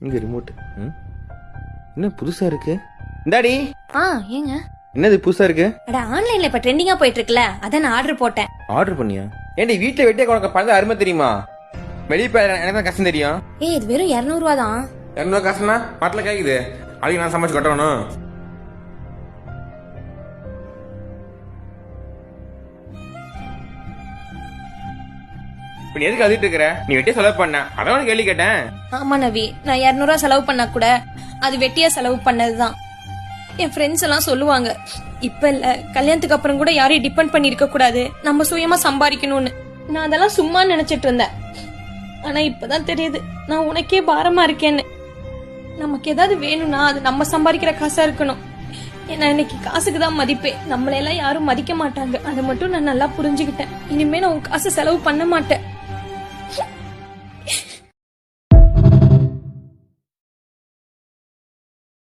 இங்க ரிமோட். என்ன புதுசா இருக்கு? இந்தாடி. ஏங்க என்னது புதுசா இருக்கு? அட ஆன்லைன்ல இப்ப ட்ரெண்டிங்கா போயிட்டு இருக்குல, அத நான் ஆர்டர் போட்டேன். ஆர்டர் பண்ணியா? ஏண்டி வீட்டுல வெட்டிய உனக்கு பணம் அருமை தெரியுமா? வெளியே போய் எனக்கு தான் கஷ்டம் தெரியும். இது வெறும் 200 ரூபா தான். 200 காசுனா பாட்டில கேக்குது. அதுக்கு நான் சமைச்சு கட்டணும். நீ எதுக்கு அழுதுட்டு இருக்கிற? நீ வெட்டிய செலவு பண்ண, அதான் கேள்வி கேட்டேன். ஆமா நவி, நான் 200 ரூபா செலவு பண்ணா கூட அது வெட்டியா செலவு பண்ணதுதான். என் ஃப்ரெண்ட்ஸ் எல்லாம் சொல்லுவாங்க, இப்ப இல்ல கல்யாணத்துக்கு அப்புறம் கூட யாரையும் டிபெண்ட் பண்ணி இருக்க கூடாது, நம்ம சுயமா சம்பாதிக்கணும்னு. நான் அதெல்லாம் சும்மா நினைச்சிட்டு இருந்தேன். ஆனா இப்பதான் தெரியுது நான் உனக்கே பாரமா இருக்கேன்னு. நமக்கு ஏதாவது வேணும்னா அது நம்ம சம்பாதிக்கிற காசா இருக்கணும். ஏன்னா இன்னைக்கு காசுக்கு தான் மதிப்பே. நம்மளையெல்லாம் யாரும் மதிக்க மாட்டாங்க. அதை மட்டும் நான் நல்லா புரிஞ்சுக்கிட்டேன். இனிமே நான் உன் காசை செலவு பண்ண மாட்டேன்.